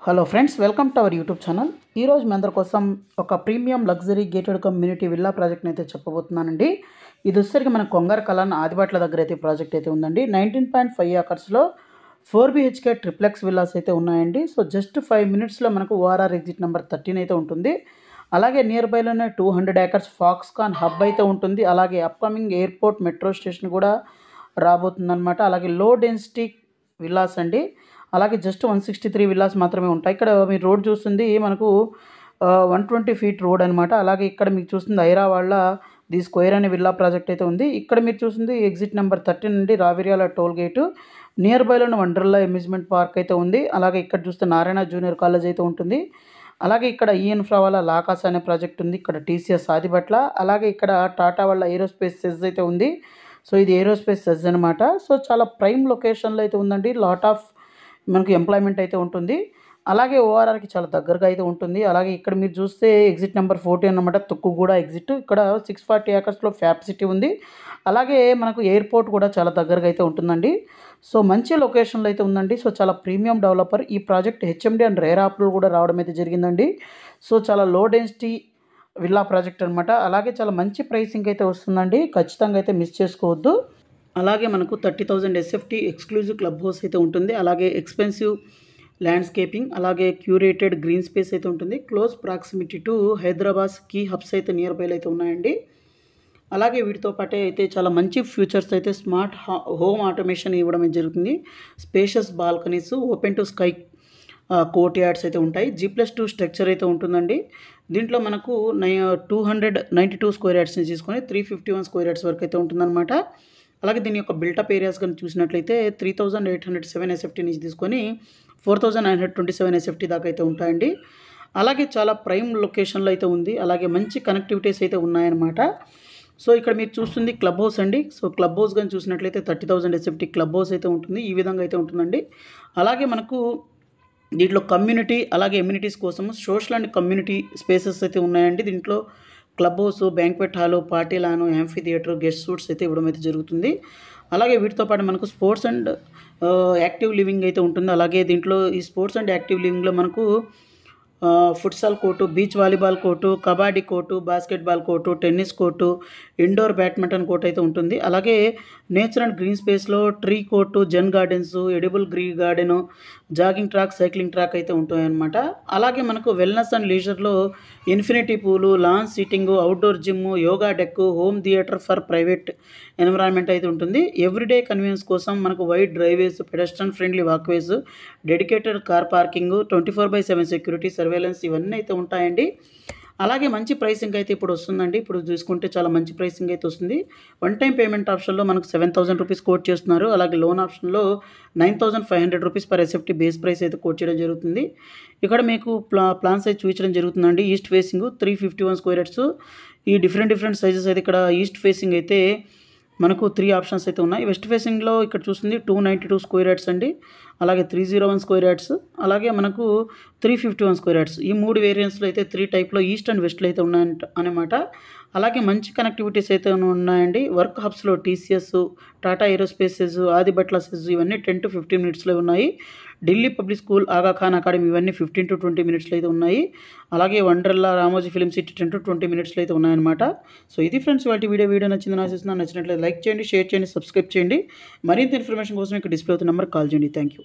Hello friends, welcome to our YouTube channel. ఈరోజు మీ అందరి కోసం ఒక premium luxury gated community villa ప్రాజెక్ట్ని అయితే చెప్పబోతున్నానండి. ఇది వచ్చేసరికి మన కొంగర్ కలాన్ ఆదిబాట్ల దగ్గర అయితే ప్రాజెక్ట్ అయితే ఉందండి. 19.5 ఏకర్స్లో 4 BHK ట్రిప్లెక్స్ విల్లాస్ అయితే ఉన్నాయండి. సో జస్ట్ 5 మినిట్స్లో మనకు ఓఆర్ఆర్ ఎగ్జిట్ నెంబర్ 13 అయితే ఉంటుంది. అలాగే నియర్ బైలోనే 200 ఏకర్స్ ఫాక్స్కాన్ హబ్ అయితే ఉంటుంది. అలాగే అప్కమింగ్ ఎయిర్పోర్ట్ మెట్రో స్టేషన్ కూడా రాబోతుందన్నమాట. అలాగే లో డెన్సిటీ విల్లాస్ అండి. అలాగే జస్ట్ 163 విల్లాస్ మాత్రమే ఉంటాయి. ఇక్కడ మీరు రోడ్ చూస్తుంది మనకు 120 ఫీట్ రోడ్ అనమాట. అలాగే ఇక్కడ మీకు చూస్తుంది ఐరావాళ్ళ ది స్క్వేర్ అనే విల్లా ప్రాజెక్ట్ అయితే ఉంది. ఇక్కడ మీరు చూస్తుంది ఎగ్జిట్ నెంబర్ 13 నుండి రావిర్యాల టోల్ గేటు, నియర్ బైలోని వండర్లా అమ్యూజ్మెంట్ పార్క్ అయితే ఉంది. అలాగే ఇక్కడ చూస్తే నారాయణ జూనియర్ కాలేజ్ అయితే ఉంటుంది. అలాగే ఇక్కడ ఇన్ఫ్రా వాళ్ళ లాకాస్ అనే ప్రాజెక్ట్ ఉంది. ఇక్కడ టీసీఎస్ ఆదిబట్ల, అలాగే ఇక్కడ టాటా వాళ్ళ ఏరోస్పేస్ సెజ్ అయితే ఉంది. సో ఇది ఏరోస్పేస్ సెజ్ అనమాట. సో చాలా ప్రైమ్ లొకేషన్లో అయితే ఉందండి. లాట్ ఆఫ్ మనకు ఎంప్లాయ్మెంట్ అయితే ఉంటుంది. అలాగే ఓఆర్ఆర్కి చాలా దగ్గరగా అయితే ఉంటుంది. అలాగే ఇక్కడ మీరు చూస్తే ఎగ్జిట్ నెంబర్ 14 అన్నమాట, తుక్కుగూడ ఎగ్జిట్. ఇక్కడ 640 ఏకర్స్లో ఫ్యాప్ సిటీ ఉంది. అలాగే మనకు ఎయిర్పోర్ట్ కూడా చాలా దగ్గరగా అయితే ఉంటుందండి. సో మంచి లొకేషన్లో అయితే ఉందండి. సో చాలా ప్రీమియం డెవలపర్. ఈ project HMD and RERA approval కూడా రావడం అయితే జరిగిందండి. సో చాలా లో డెన్సిటీ విల్లా ప్రాజెక్ట్ అనమాట. అలాగే చాలా మంచి ప్రైసింగ్ అయితే వస్తుందండి. ఖచ్చితంగా అయితే మిస్ చేసుకోవద్దు. అలాగే మనకు 30,000 ఎస్ఎఫ్టీ ఎక్స్క్లూజివ్ క్లబ్ హౌస్ అయితే ఉంటుంది. అలాగే ఎక్స్పెన్సివ్ ల్యాండ్స్కేపింగ్, అలాగే క్యూరేటెడ్ గ్రీన్ స్పేస్ అయితే ఉంటుంది. Close proximity to Hyderabad key hubs అయితే నియర్ బైలో అయితే ఉన్నాయండి. అలాగే వీటితో పాటే అయితే చాలా మంచి ఫ్యూచర్స్ అయితే స్మార్ట్ హోమ్ ఆటోమేషన్ ఇవ్వడం జరుగుతుంది. Spacious balconies, open to sky court yards అయితే ఉంటాయి. G+2 స్ట్రక్చర్ అయితే ఉంటుందండి. దీంట్లో మనకు 292 స్క్వేర్ యార్డ్స్ని తీసుకొని 351 స్క్వేర్ యార్డ్స్ వరకు అయితే ఉంటుందన్నమాట. అలాగే దీని యొక్క బిల్టప్ ఏరియాస్ కానీ చూసినట్లయితే 3,807 ఎస్ఎఫ్టీ నుంచి తీసుకొని 4,927 ఎస్ఎఫ్టీ దాకా అయితే ఉంటాయండి. అలాగే చాలా ప్రైమ్ లొకేషన్లో అయితే ఉంది. అలాగే మంచి కనెక్టివిటీస్ అయితే ఉన్నాయన్నమాట. సో ఇక్కడ మీరు చూస్తుంది క్లబ్ హౌస్ అండి. సో క్లబ్ హౌస్ కానీ చూసినట్లయితే 30,000 ఎస్ఎఫ్టీ క్లబ్ హౌస్ అయితే ఉంటుంది. ఈ విధంగా అయితే ఉంటుందండి. అలాగే మనకు దీంట్లో కమ్యూనిటీ, అలాగే ఎమ్యూనిటీస్ కోసం సోషల్ అండ్ కమ్యూనిటీ స్పేసెస్ అయితే ఉన్నాయండి. దీంట్లో club house, banquet hall, party lawn, amphi theatre, guest suites అయితే ఇవ్వడం అయితే జరుగుతుంది. అలాగే వీటితో పాటు మనకు స్పోర్ట్స్ అండ్ యాక్టివ్ లివింగ్ అయితే ఉంటుంది. అలాగే దీంట్లో ఈ స్పోర్ట్స్ అండ్ యాక్టివ్ లివింగ్లో మనకు futsal court, beach volleyball court, kabaddi court, basketball court, tennis court, indoor badminton court అయితే ఉంటుంది. అలాగే నేచర్ అండ్ గ్రీన్ స్పేస్లో tree court, zen gardens, edible green garden, jogging track, cycling track అయితే ఉంటాయన్నమాట. అలాగే మనకు వెల్నెస్ అండ్ లీజర్లో infinity pool, lawn seating, outdoor gym, yoga deck, home theatre for private environment అయితే ఉంటుంది. ఎవ్రీడే కన్వీనియన్స్ కోసం మనకు wide driveways, pedestrian friendly walkways, dedicated car parking, 24/7 security surveillance ఇవన్నీ అయితే ఉంటాయండి. అలాగే మంచి ప్రైసింగ్ అయితే ఇప్పుడు వస్తుందండి. ఇప్పుడు చూసుకుంటే చాలా మంచి ప్రైసింగ్ అయితే వస్తుంది. వన్ టైం పేమెంట్ ఆప్షన్లో మనకు 7,000 రూపీస్ కోట్ చేస్తున్నారు. అలాగే లోన్ ఆప్షన్లో 9,500 rupees per SFT base price అయితే కోట్ చేయడం జరుగుతుంది. ఇక్కడ మీకు ప్లాన్స్ అయితే చూపించడం జరుగుతుందండి. East facing 351 square yards. ఈ డిఫరెంట్ సైజెస్ అయితే ఇక్కడ ఈస్ట్ ఫేసింగ్ అయితే మనకు 3 ఆప్షన్స్ అయితే ఉన్నాయి. వెస్ట్ ఫేసింగ్లో ఇక్కడ చూస్తుంది 292 స్క్వేర్ యార్డ్స్ అండి. అలాగే 301 స్క్వేర్ యార్డ్స్, అలాగే మనకు 351 స్క్వేర్ యార్డ్స్. ఈ 3 వేరియంట్స్లో అయితే 3 టైప్లో ఈస్ట్ అండ్ వెస్ట్లో అయితే ఉన్నాయంట అనమాట. అలాగే మంచి కనెక్టివిటీస్ అయితే ఉన్నాయండి. వర్క్ హబ్స్లో TCS, Tata aerospaces, Adibatla SEZ ఇవన్నీ 10 to 15 మినిట్స్లో ఉన్నాయి. ఢిల్లీ పబ్లిక్ స్కూల్, ఆగా ఖాన్ అకాడమీ ఇవన్నీ 15 to 20 మినిట్స్లో అయితే ఉన్నాయి. అలాగే Wonderla, Ramoji film city 10 to 20 మినిట్స్లో అయితే ఉన్నాయన్నమాట. సో ఇది ఫ్రెండ్స్ వాటి వీడియో నచ్చిందని ఆశిస్తున్నాను. నచ్చినట్లయితే లైక్ చేయండి, షేర్ చేయండి, సబ్స్క్రైబ్ చేయండి. మరింత ఇన్ఫర్మేషన్ కోసం ఇక్కడ డిస్ప్లే అవుతున్న నెంబర్ కాల్ చేయండి. Thank you.